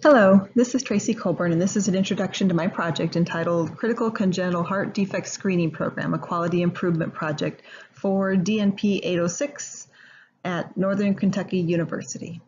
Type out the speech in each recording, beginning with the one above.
Hello, this is Tracy Colburn, and this is an introduction to my project entitled Critical Congenital Heart Defect Screening Program, a Quality Improvement Project for DNP 806 at Northern Kentucky University.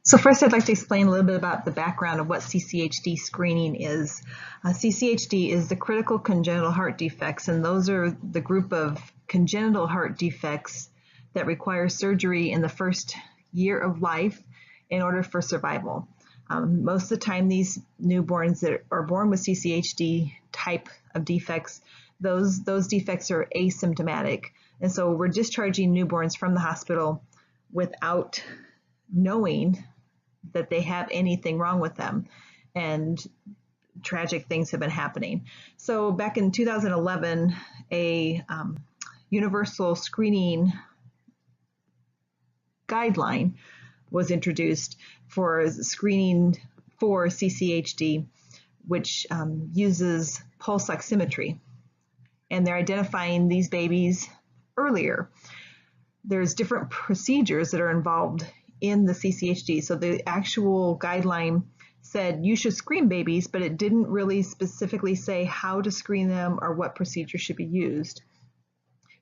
So first I'd like to explain a little bit about the background of what CCHD screening is. CCHD is the critical congenital heart defects, and those are the group of congenital heart defects that require surgery in the first year of life in order for survival. Most of the time, these newborns that are born with CCHD type of defects, those defects are asymptomatic. And so we're discharging newborns from the hospital without knowing that they have anything wrong with them. And tragic things have been happening. So back in 2011, a universal screening guideline was introduced for screening for CCHD, which uses pulse oximetry. And they're identifying these babies earlier. There's different procedures that are involved in the CCHD. So the actual guideline said you should screen babies, but it didn't really specifically say how to screen them or what procedure should be used.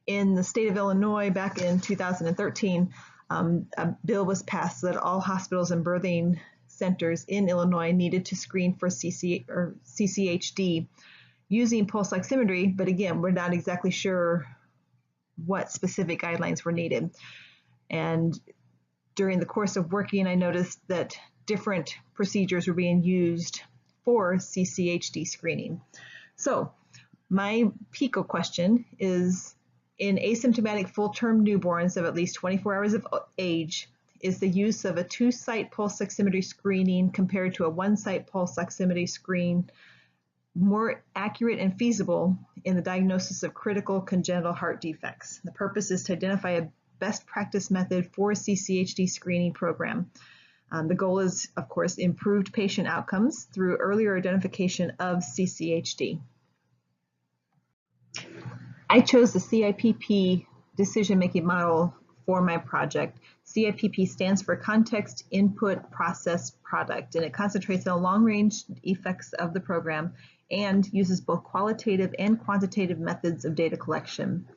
In the state of Illinois, back in 2013, a bill was passed that all hospitals and birthing centers in Illinois needed to screen for CCHD using pulse oximetry, but again, we're not exactly sure what specific guidelines were needed. And during the course of working, I noticed that different procedures were being used for CCHD screening. So my PICO question is, in asymptomatic full-term newborns of at least 24 hours of age, is the use of a 2-site pulse oximetry screening compared to a 1-site pulse oximetry screen more accurate and feasible in the diagnosis of critical congenital heart defects? The purpose is to identify a best practice method for a CCHD screening program. The goal is, of course, improved patient outcomes through earlier identification of CCHD. I chose the CIPP decision-making model for my project. CIPP stands for Context, Input, Process, Product, and it concentrates on long-range effects of the program and uses both qualitative and quantitative methods of data collection,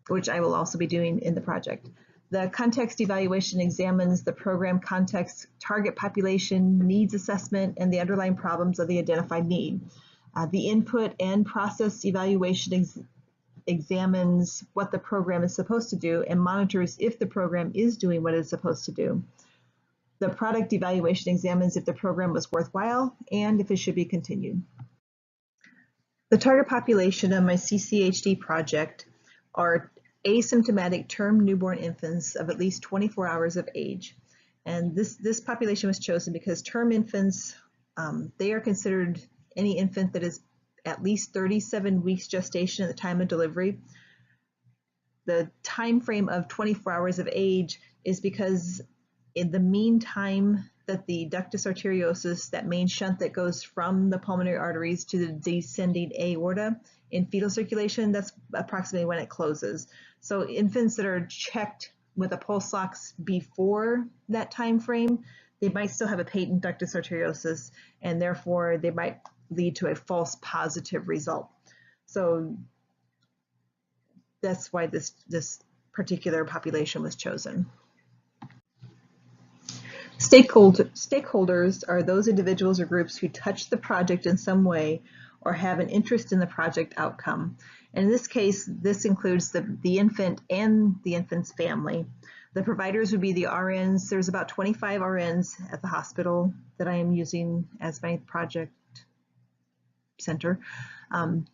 which I will also be doing in the project. The context evaluation examines the program context, target population, needs assessment, and the underlying problems of the identified need. The input and process evaluation examines what the program is supposed to do and monitors if the program is doing what it's supposed to do. The product evaluation examines if the program was worthwhile and if it should be continued. The target population of my CCHD project are asymptomatic term newborn infants of at least 24 hours of age. And this population was chosen because term infants, they are considered any infant that is at least 37 weeks gestation at the time of delivery. The time frame of 24 hours of age is because in the meantime that the ductus arteriosus, that main shunt that goes from the pulmonary arteries to the descending aorta in fetal circulation, that's approximately when it closes. So infants that are checked with a pulse ox before that time frame, they might still have a patent ductus arteriosus, and therefore they might lead to a false positive result. So that's why this particular population was chosen. Stakeholders are those individuals or groups who touch the project in some way or have an interest in the project outcome. And in this case, this includes the infant and the infant's family. The providers would be the RNs. There's about 25 RNs at the hospital that I am using as my project center,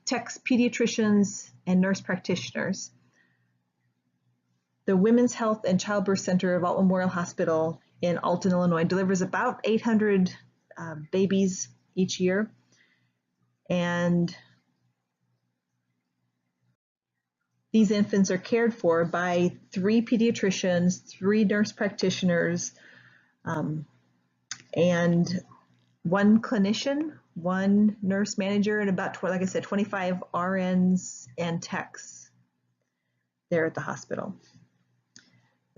techs, pediatricians, and nurse practitioners. The Women's Health and Childbirth Center of Alton Memorial Hospital in Alton, Illinois delivers about 800 babies each year. And these infants are cared for by 3 pediatricians, 3 nurse practitioners, and 1 clinician, 1 nurse manager, and about, like I said, 25 RNs and techs there at the hospital.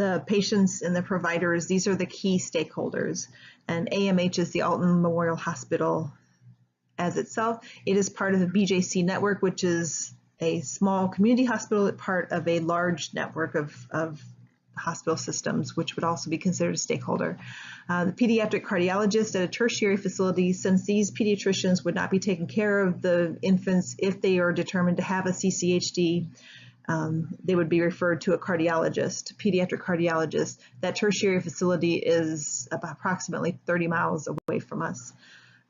the patients and the providers, these are the key stakeholders. And AMH is the Alton Memorial Hospital as itself. It is part of the BJC network, which is a small community hospital, part of a large network of hospital systems, which would also be considered a stakeholder. The pediatric cardiologist at a tertiary facility, since these pediatricians would not be taking care of the infants if they are determined to have a CCHD, they would be referred to a cardiologist, pediatric cardiologist. That tertiary facility is about approximately 30 miles away from us.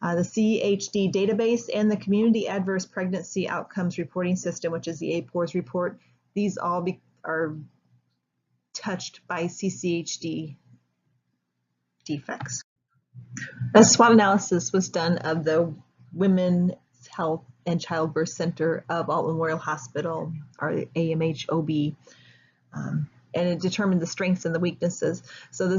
The CHD database and the Community Adverse Pregnancy Outcomes Reporting System, which is the APORS report, these all are touched by CCHD defects. A SWOT analysis was done of the Women's Health and Childbirth Center of Alton Memorial Hospital, or AMH OB, and it determined the strengths and the weaknesses. So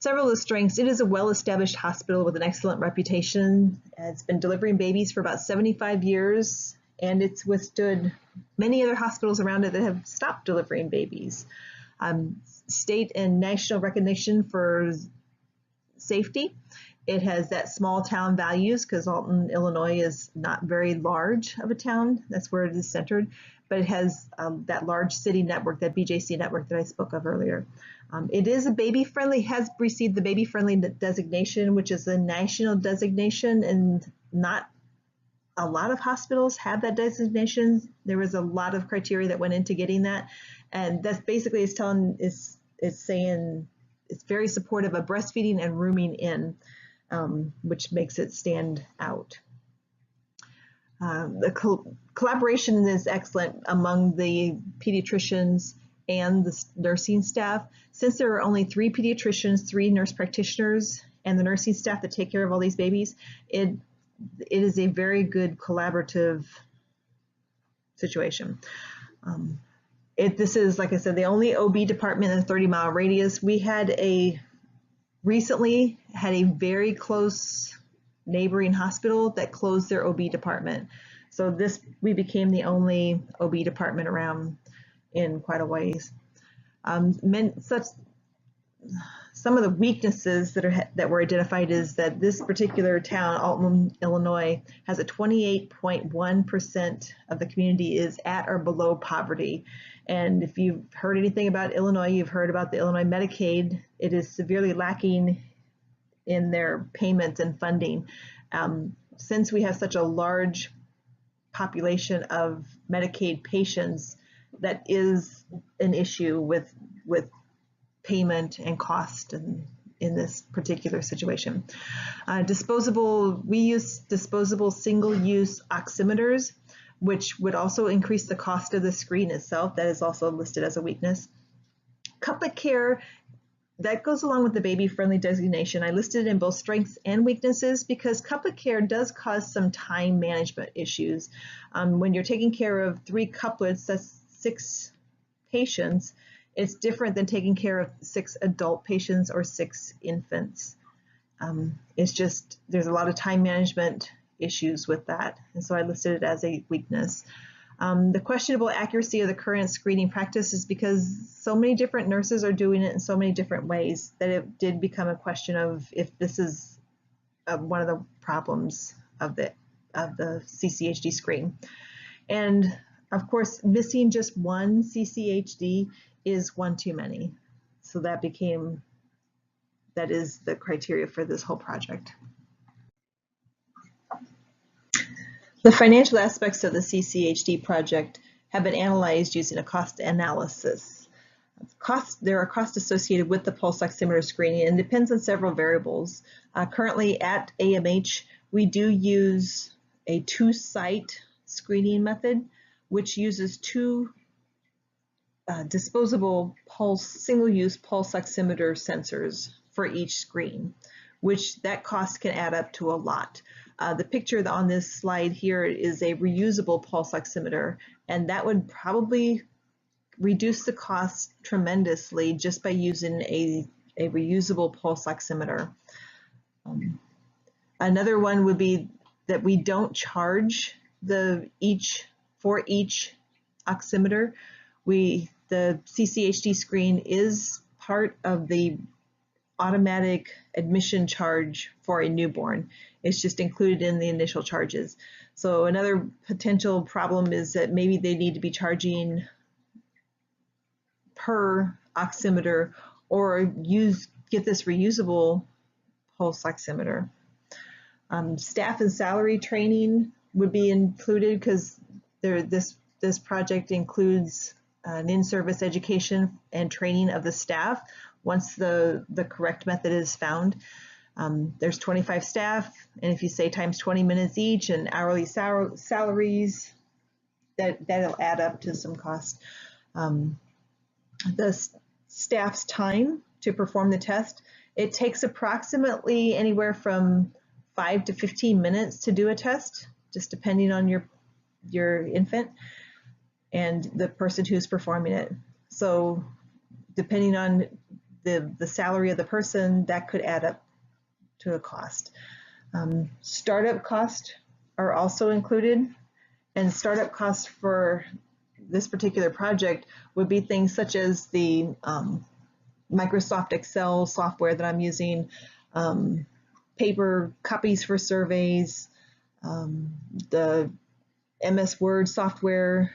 several of the strengths: it is a well-established hospital with an excellent reputation. It's been delivering babies for about 75 years, and it's withstood many other hospitals around it that have stopped delivering babies. State and national recognition for safety. It has that small town values because Alton, Illinois is not very large of a town. That's where it is centered, but it has that large city network, that BJC network that I spoke of earlier. It is a baby-friendly, has received the baby-friendly designation, which is a national designation, and not a lot of hospitals have that designation. There was a lot of criteria that went into getting that, and that's basically is saying it's very supportive of breastfeeding and rooming in, which makes it stand out. The collaboration is excellent among the pediatricians and the nursing staff. Since there are only 3 pediatricians, 3 nurse practitioners, and the nursing staff that take care of all these babies, it is a very good collaborative situation. This is, like I said, the only OB department in a 30-mile radius. We recently had a very close neighboring hospital that closed their OB department. So we became the only OB department around in quite a ways. Some of the weaknesses that were identified is that this particular town, Alton, Illinois, has a 28.1% of the community is at or below poverty. And if you've heard anything about Illinois, you've heard about the Illinois Medicaid. It is severely lacking in their payments and funding. Since we have such a large population of Medicaid patients, that is an issue with payment and cost in this particular situation. We use disposable single-use oximeters, which would also increase the cost of the screen itself. That is also listed as a weakness. Couplet care, that goes along with the baby-friendly designation. I listed it in both strengths and weaknesses because couplet care does cause some time management issues. When you're taking care of 3 couplets, that's 6 patients. It's different than taking care of 6 adult patients or 6 infants. It's just, there's a lot of time management issues with that. And so I listed it as a weakness. The questionable accuracy of the current screening practice is because so many different nurses are doing it in so many different ways that it did become a question of if this is one of the problems of the CCHD screen. And of course, missing just one CCHD is one too many. So that is the criteria for this whole project. The financial aspects of the CCHD project have been analyzed using a cost analysis. There are costs associated with the pulse oximeter screening and depends on several variables. Currently at AMH, we do use a 2-site screening method, which uses 2 disposable single-use pulse oximeter sensors for each screen, which that cost can add up to a lot. The picture on this slide here is a reusable pulse oximeter, and that would probably reduce the cost tremendously just by using a reusable pulse oximeter. Another one would be that we don't charge for each oximeter. the CCHD screen is part of the automatic admission charge for a newborn. It's just included in the initial charges. So another potential problem is that maybe they need to be charging per oximeter or get this reusable pulse oximeter. Staff and salary training would be included because this project includes an in-service education and training of the staff once the correct method is found. There's 25 staff, and if you say times 20 minutes each and hourly salaries, that'll add up to some cost. The staff's time to perform the test, it takes approximately anywhere from 5 to 15 minutes to do a test, just depending on your infant and the person who's performing it. So depending on the salary of the person, that could add up to a cost. Startup costs are also included, and startup costs for this particular project would be things such as the Microsoft Excel software that I'm using, paper copies for surveys, the MS Word software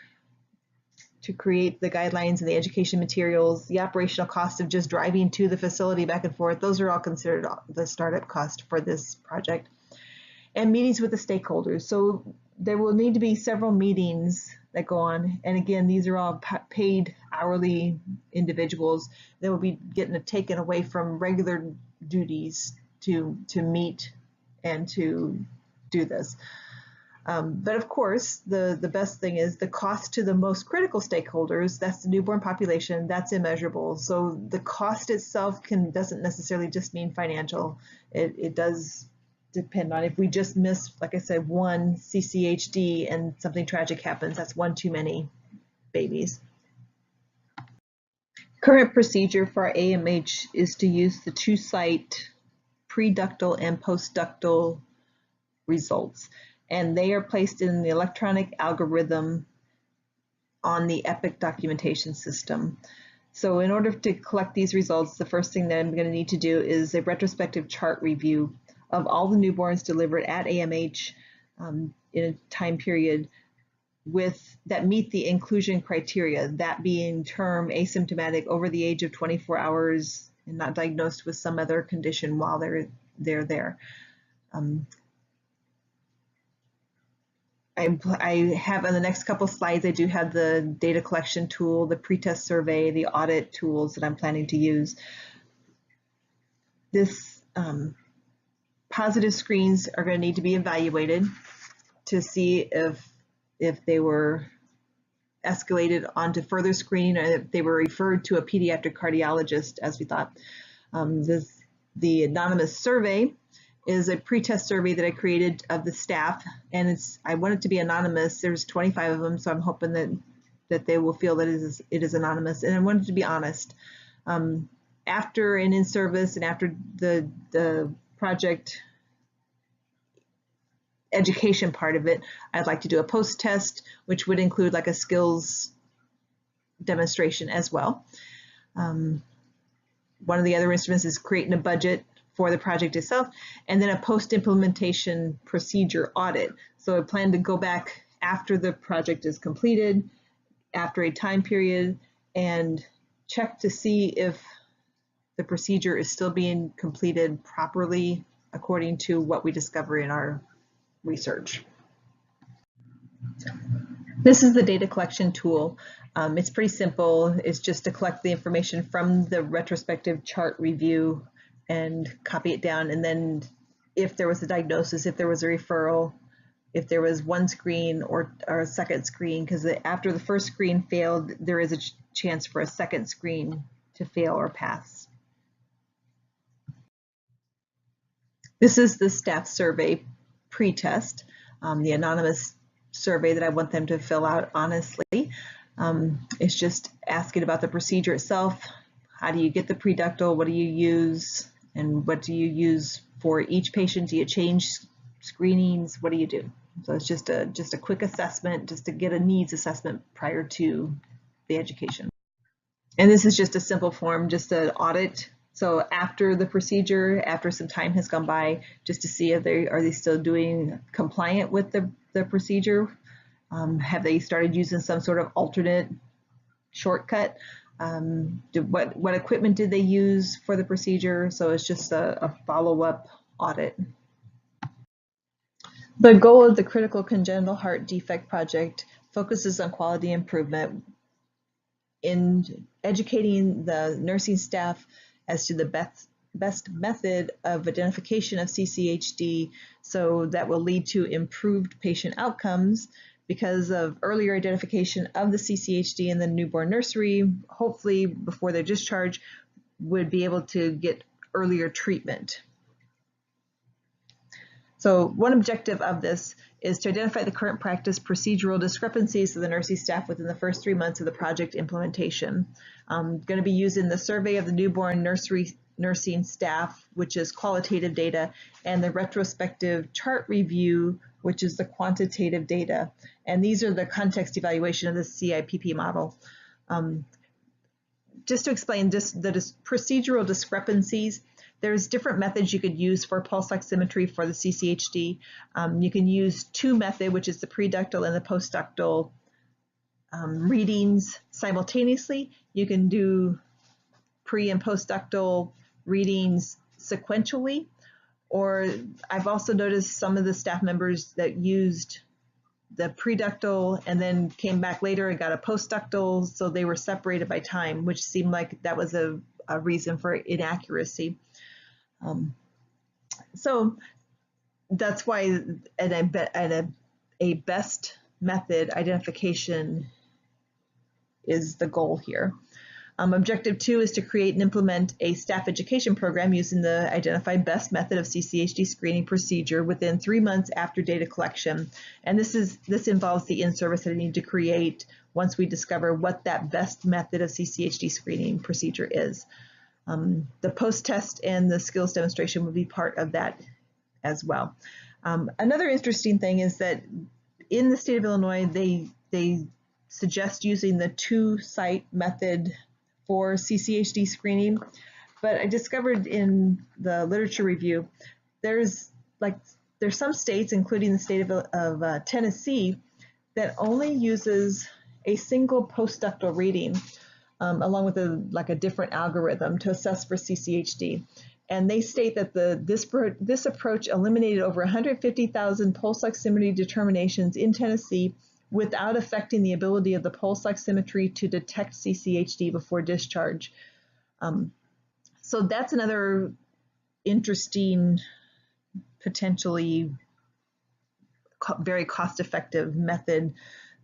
to create the guidelines and the education materials, the operational cost of just driving to the facility back and forth. Those are all considered the startup cost for this project. And meetings with the stakeholders. So there will need to be several meetings that go on. And again, these are all paid hourly individuals that will be getting taken away from regular duties to meet and to do this. But of course, the best thing is the cost to the most critical stakeholders, that's the newborn population, that's immeasurable. So the cost itself doesn't necessarily just mean financial. It does depend on if we just miss, like I said, one CCHD and something tragic happens, that's one too many babies. Current procedure for AMH is to use the two-site pre-ductal and post-ductal results, and they are placed in the electronic algorithm on the EPIC documentation system. So in order to collect these results, the first thing that I'm going to need to do is a retrospective chart review of all the newborns delivered at AMH in a time period that meet the inclusion criteria, that being term asymptomatic over the age of 24 hours and not diagnosed with some other condition while they're there. I have on the next couple slides, I do have the data collection tool, the pretest survey, the audit tools that I'm planning to use. This positive screens are going to need to be evaluated to see if they were escalated onto further screening or if they were referred to a pediatric cardiologist, as we thought. The anonymous survey is a pretest survey that I created of the staff, and I want it to be anonymous. There's 25 of them, so I'm hoping that they will feel that it is anonymous, and I want it to be honest. After an in-service and after the project education part of it, I'd like to do a post-test, which would include like a skills demonstration as well. One of the other instruments is creating a budget for the project itself, and then a post-implementation procedure audit. So I plan to go back after the project is completed, after a time period, and check to see if the procedure is still being completed properly according to what we discover in our research. This is the data collection tool. It's pretty simple. It's just to collect the information from the retrospective chart review and copy it down, and then if there was a diagnosis, if there was a referral, if there was one screen or a second screen, because after the first screen failed, there is a chance for a second screen to fail or pass. This is the staff survey pre-test, the anonymous survey that I want them to fill out honestly. It's just asking about the procedure itself. How do you get the pre-ductal? What do you use? And what do you use for each patient? Do you change screenings? What do you do? So it's just a quick assessment, just to get a needs assessment prior to the education. And this is just a simple form, just an audit. So after the procedure, after some time has gone by, just to see if are they still doing compliant with the procedure. Have they started using some sort of alternate shortcut? What equipment did they use for the procedure? So it's just a follow-up audit. The goal of the Critical Congenital Heart Defect Project focuses on quality improvement in educating the nursing staff as to the best method of identification of CCHD, so that will lead to improved patient outcomes because of earlier identification of the CCHD in the newborn nursery. Hopefully before their discharge would be able to get earlier treatment. So one objective of this is to identify the current practice procedural discrepancies of the nursing staff within the first 3 months of the project implementation. I'm going to be using the survey of the newborn nursing staff, which is qualitative data, and the retrospective chart review, which is the quantitative data. And these are the context evaluation of the CIPP model. Just to explain the procedural discrepancies, there's different methods you could use for pulse oximetry for the CCHD. You can use two method, which is the preductal and the postductal readings simultaneously. You can do pre and postductal readings sequentially, or I've also noticed some of the staff members that used the preductal and then came back later and got a postductal, so they were separated by time, which seemed like that was a reason for inaccuracy. So that's why a best method identification is the goal here. Objective 2 is to create and implement a staff education program using the identified best method of CCHD screening procedure within 3 months after data collection. And this involves the in-service that I need to create once we discover what that best method of CCHD screening procedure is. The post-test and the skills demonstration will be part of that as well. Another interesting thing is that in the state of Illinois, they suggest using the two-site method for CCHD screening, but I discovered in the literature review, there's some states, including the state of Tennessee, that only uses a single postductal reading along with a different algorithm to assess for CCHD. And they state that this approach eliminated over 150,000 pulse oximetry determinations in Tennessee without affecting the ability of the pulse oximetry to detect CCHD before discharge. So that's another interesting, potentially very cost-effective method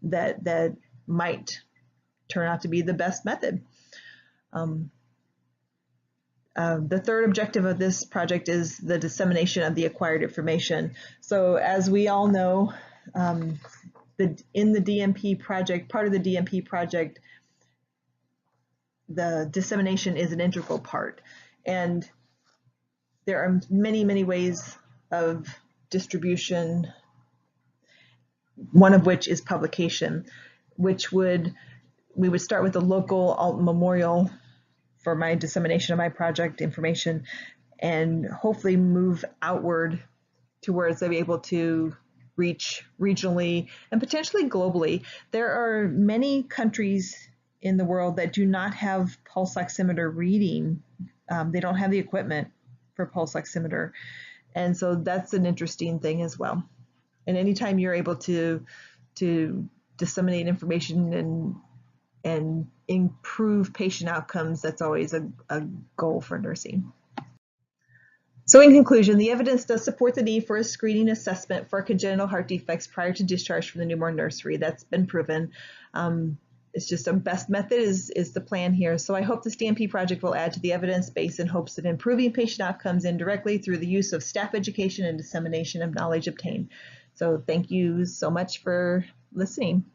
that might turn out to be the best method. The third objective of this project is the dissemination of the acquired information. So as we all know, in the DMP project, part of the DMP project, the dissemination is an integral part. And there are many, many ways of distribution, one of which is publication, which we would start with a local alt memorial for my dissemination of my project information and hopefully move outward to where they'll be able to reach regionally and potentially globally. There are many countries in the world that do not have pulse oximeter reading. They don't have the equipment for pulse oximeter. And so that's an interesting thing as well. And anytime you're able to disseminate information and improve patient outcomes, that's always a goal for nursing. So in conclusion, the evidence does support the need for a screening assessment for congenital heart defects prior to discharge from the newborn nursery. That's been proven. It's just a best method is the plan here. So I hope this DMP project will add to the evidence base in hopes of improving patient outcomes indirectly through the use of staff education and dissemination of knowledge obtained. So thank you so much for listening.